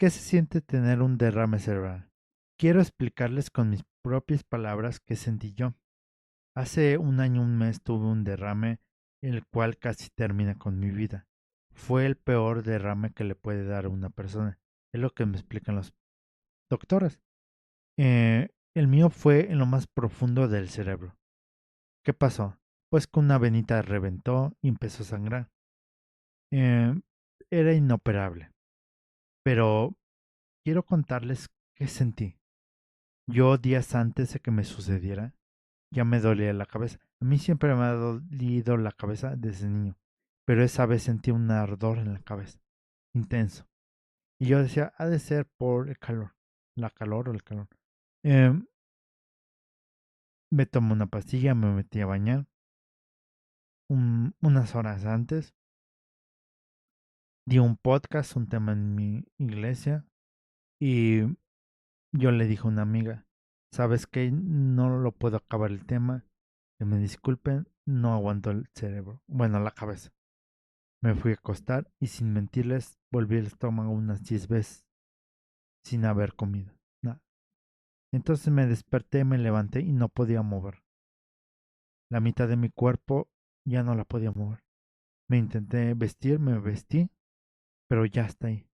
¿Qué se siente tener un derrame cerebral? Quiero explicarles con mis propias palabras qué sentí yo. Hace un año, un mes tuve un derrame, el cual casi termina con mi vida. Fue el peor derrame que le puede dar a una persona. Es lo que me explican los doctores. El mío fue en lo más profundo del cerebro. ¿Qué pasó? Pues que una venita reventó y empezó a sangrar. Eh, Era inoperable. Pero quiero contarles qué sentí. Yo días antes de que me sucediera, ya me dolía la cabeza. A mí siempre me ha dolido la cabeza desde niño, pero esa vez sentí un ardor en la cabeza, intenso. Y yo decía, ha de ser por el calor, la calor o el calor. Em, Me tomé una pastilla, me metí a bañar unas horas antes, di un podcast, un tema en mi iglesia, y yo le dije a una amiga, ¿sabes qué? No lo puedo acabar el tema, que me disculpen, no aguanto el cerebro, bueno, la cabeza. Me fui a acostar y sin mentirles volví el estómago unas 10 veces sin haber comido. Nada. Entonces me desperté, me levanté y no podía mover. La mitad de mi cuerpo ya no la podía mover. Me intenté vestir, me vestí, pero ya está ahí.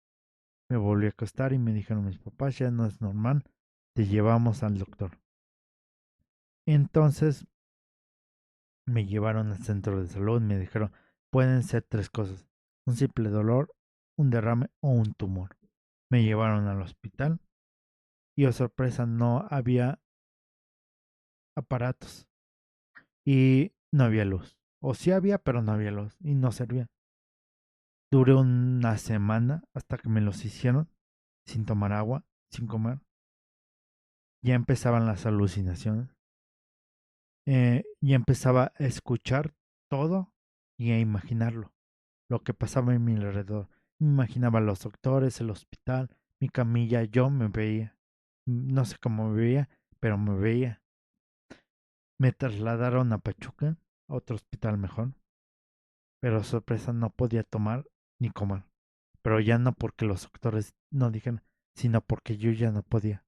Me volví a acostar y me dijeron mis papás, ya no es normal, te llevamos al doctor. Entonces me llevaron al centro de salud y me dijeron, pueden ser tres cosas, un simple dolor, un derrame o un tumor. Me llevaron al hospital y, oh sorpresa, no había aparatos y no había luz. O sí había, pero no había luz y no servía. Duré una semana hasta que me los hicieron sin tomar agua, sin comer. Ya empezaban las alucinaciones. Ya empezaba a escuchar todo y a imaginarlo, lo que pasaba en mi alrededor. Me imaginaba los doctores, el hospital, mi camilla, yo me veía. No sé cómo me veía, pero me veía. Me trasladaron a Pachuca, a otro hospital mejor, pero sorpresa no podía tomar ni comer. Pero ya no porque los doctores no dijeran, sino porque yo ya no podía.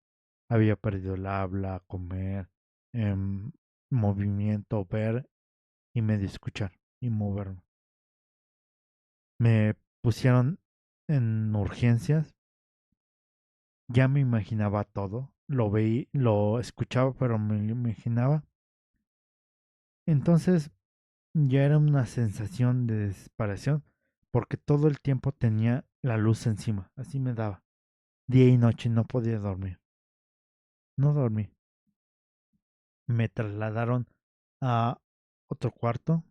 Había perdido el habla, comer, em, movimiento, ver y medio escuchar y moverme. Me pusieron en urgencias, ya me imaginaba todo, lo veía, lo escuchaba, pero me lo imaginaba. Entonces ya era una sensación de desesperación porque todo el tiempo tenía la luz encima, así me daba. Día y noche no podía dormir, no dormí. Me trasladaron a otro cuarto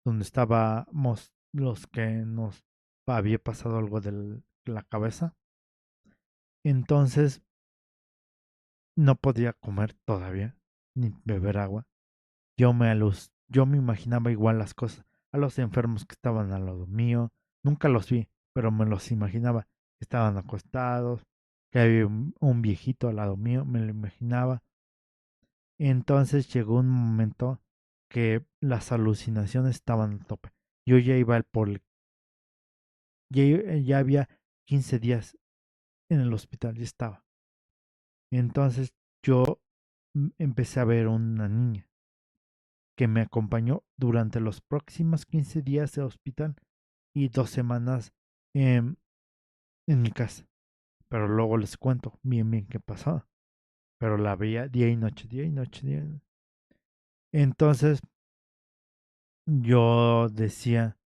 donde estábamos los que nos había pasado algo de la cabeza. Entonces no podía comer todavía, ni beber agua. Yo me imaginaba igual las cosas, a los enfermos que estaban al lado mío, nunca los vi, pero me los imaginaba, que estaban acostados, que había un viejito al lado mío, me lo imaginaba. Entonces llegó un momento que las alucinaciones estaban a tope. Yo ya iba por ya había 15 días en el hospital, ya estaba. Entonces yo empecé a ver una niña que me acompañó durante los próximos 15 días de hospital y 2 semanas en, en mi casa. Pero luego les cuento bien qué pasó. Pero la veía día y noche, día y noche, día y noche. Entonces yo decía,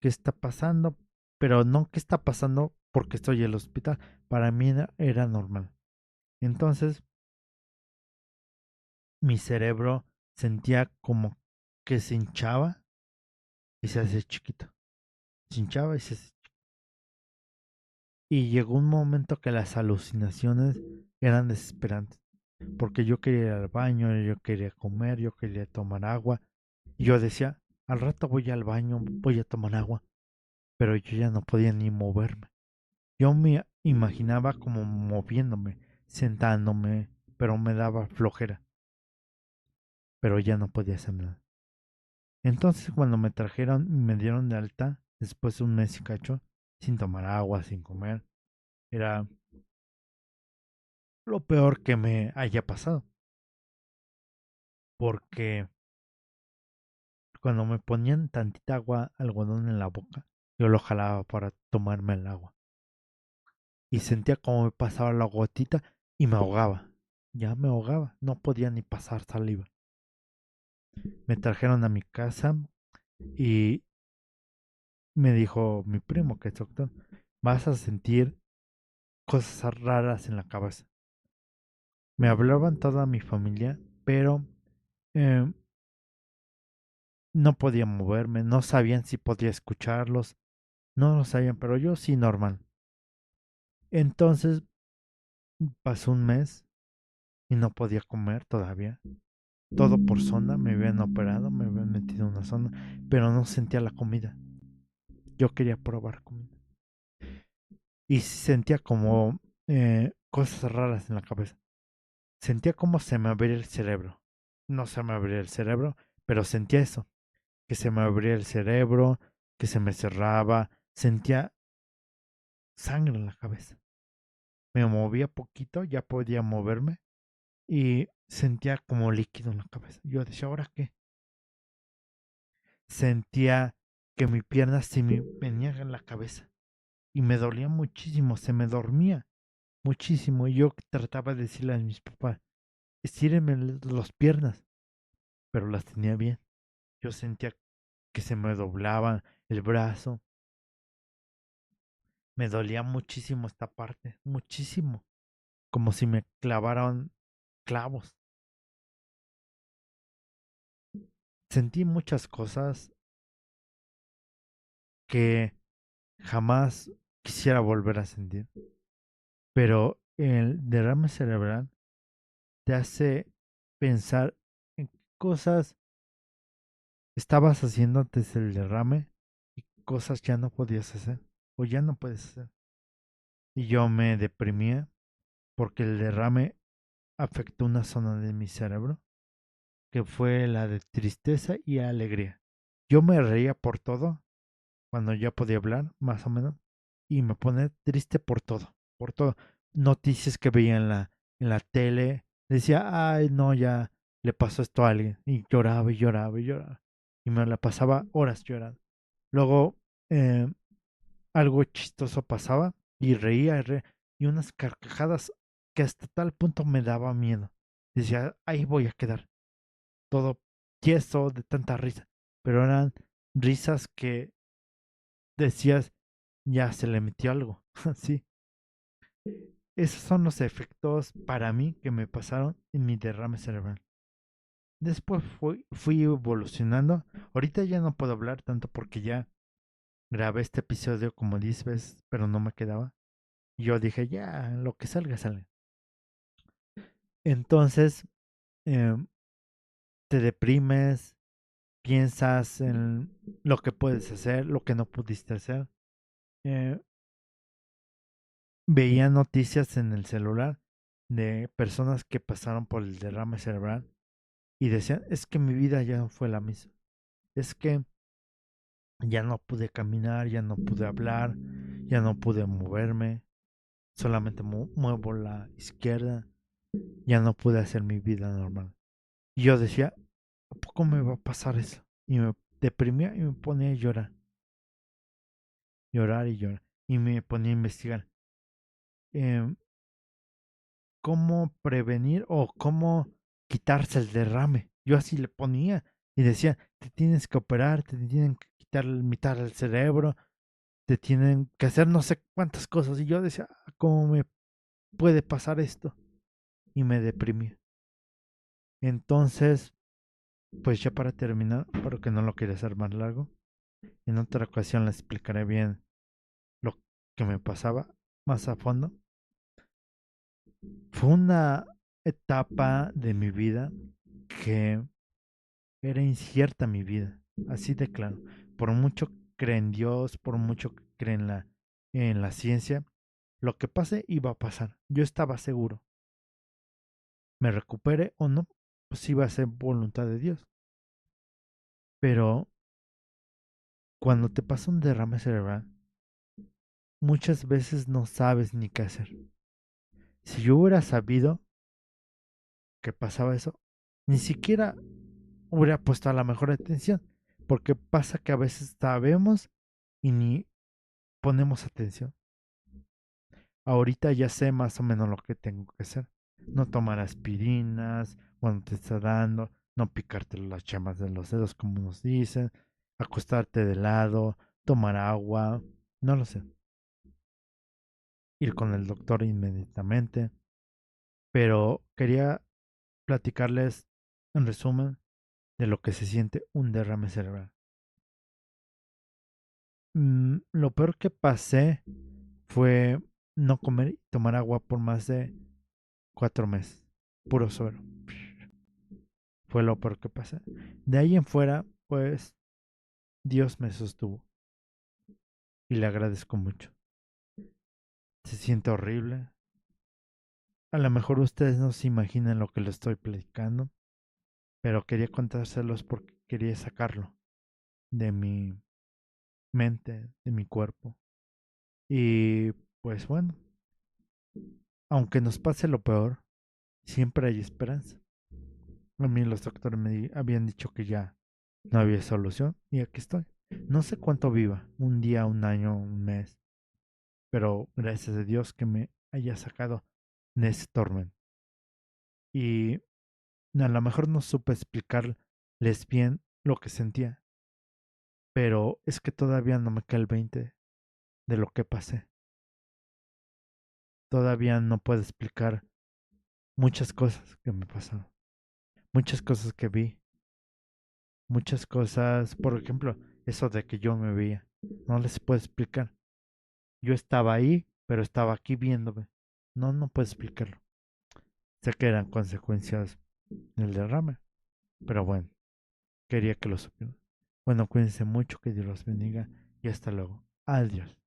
¿qué está pasando? Pero no, ¿qué está pasando? Porque estoy en el hospital. Para mí era normal. Entonces mi cerebro sentía como que se hinchaba y se hacía chiquito. Se hinchaba y se hacía. Y llegó un momento que las alucinaciones eran desesperantes, porque yo quería ir al baño, yo quería comer, yo quería tomar agua. Y yo decía, al rato voy al baño, voy a tomar agua, pero yo ya no podía ni moverme. Yo me imaginaba como moviéndome, sentándome, pero me daba flojera, pero ya no podía hacer nada. Entonces cuando me trajeron y me dieron de alta, después de un mes y cacho, sin tomar agua, sin comer, Era lo peor que me haya pasado, porque cuando me ponían tantita agua, algodón en la boca, yo lo jalaba para tomarme el agua. Y sentía como me pasaba la gotita y me ahogaba. Ya me ahogaba, no podía ni pasar saliva. Me trajeron a mi casa y me dijo mi primo, que es doctor, vas a sentir cosas raras en la cabeza. Me hablaban toda mi familia, pero eh, no podía moverme, no sabían si podía escucharlos, no lo sabían, pero yo sí normal. Entonces pasó un mes y no podía comer todavía. Todo por zona, me habían operado, me habían metido en una zona, pero no sentía la comida. Yo quería probar comida. Y sentía como cosas raras en la cabeza. Sentía como se me abría el cerebro. No se me abría el cerebro, pero sentía eso, que se me abría el cerebro, que se me cerraba, sentía sangre en la cabeza. Me movía poquito, ya podía moverme y sentía como líquido en la cabeza. Yo decía, ¿ahora qué? Sentía que mi pierna se me venía en la cabeza y me dolía muchísimo, se me dormía muchísimo. Y yo trataba de decirle a mis papás, estírenme las piernas, pero las tenía bien. Yo sentía que se me doblaba el brazo, me dolía muchísimo esta parte, muchísimo, como si me clavaran clavos. Sentí muchas cosas que jamás quisiera volver a sentir, pero el derrame cerebral te hace pensar en qué cosas estabas haciendo antes del derrame y cosas ya no podías hacer o ya no puedes hacer. Y yo me deprimía porque el derrame afectó una zona de mi cerebro que fue la de tristeza y alegría. Yo me reía por todo cuando ya podía hablar, más o menos, y me pone triste por todo, por todo. Noticias que veía en la tele, decía, ay, no, ya le pasó esto a alguien, y lloraba y lloraba y lloraba, y me la pasaba horas llorando. Luego, eh, algo chistoso pasaba, y reía, y unas carcajadas que hasta tal punto me daba miedo. Decía, ahí voy a quedar, todo tieso de tanta risa, pero eran risas que decías, ya se le metió algo. Sí, esos son los efectos para mí que me pasaron en mi derrame cerebral. Después fui evolucionando. Ahorita ya no puedo hablar tanto porque ya grabé este episodio como 10 veces, pero no me quedaba. Y yo dije, ya, lo que salga, sale. Entonces, eh, te deprimes, piensas en lo que puedes hacer, lo que no pudiste hacer. Eh, Veía noticias en el celular de personas que pasaron por el derrame cerebral y decían, es que mi vida ya no fue la misma. Es que ya no pude caminar, ya no pude hablar, ya no pude moverme, solamente muevo la izquierda, ya no pude hacer mi vida normal. Y yo decía, ¿a poco me va a pasar eso? Y me deprimía y me ponía a llorar, llorar y llorar. Y me ponía a investigar. Eh, cómo prevenir o cómo quitarse el derrame. Yo así le ponía y decía, te tienes que operar, te tienen que quitar mitad del cerebro, te tienen que hacer no sé cuántas cosas. Y yo decía, ¿cómo me puede pasar esto? Y me deprimí. Entonces, pues ya para terminar, porque no lo quería hacer más largo, en otra ocasión les explicaré bien lo que me pasaba más a fondo. Fue una etapa de mi vida que era incierta mi vida, así de claro. Por mucho que cree en Dios, por mucho que cree en la ciencia, lo que pase iba a pasar. Yo estaba seguro. Me recupere o no, pues iba a ser voluntad de Dios. Pero cuando te pasa un derrame cerebral, muchas veces no sabes ni qué hacer. Si yo hubiera sabido que pasaba eso, ni siquiera hubiera puesto a la mejor atención, porque pasa que a veces sabemos y ni ponemos atención. Ahorita ya sé más o menos lo que tengo que hacer. No tomar aspirinas cuando te está dando, no picarte las chamas de los dedos como nos dicen, acostarte de lado, tomar agua, no lo sé. Ir con el doctor inmediatamente. Pero quería platicarles en resumen de lo que se siente un derrame cerebral. Lo peor que pasé fue no comer y tomar agua por más de 4 meses. Puro suero. Fue lo peor que pasé. De ahí en fuera, pues Dios me sostuvo y le agradezco mucho. Se siente horrible. A lo mejor ustedes no se imaginan lo que le estoy platicando, pero quería contárselos porque quería sacarlo de mi mente, de mi cuerpo. Y pues bueno, aunque nos pase lo peor, siempre hay esperanza. A mí los doctores me habían dicho que ya no había solución y aquí estoy. No sé cuánto viva, un día, un año, un mes, pero gracias a Dios que me haya sacado de ese tormento. Y a lo mejor no supe explicarles bien lo que sentía, pero es que todavía no me cae el 20 de lo que pasé. Todavía no puedo explicar muchas cosas que me pasaron, muchas cosas que vi, muchas cosas, por ejemplo, eso de que yo me veía, no les puedo explicar. Yo estaba ahí, pero estaba aquí viéndome. No, no puedo explicarlo. Sé que eran consecuencias del derrame, pero bueno, quería que lo supieran. Bueno, cuídense mucho, que Dios los bendiga y hasta luego. Adiós.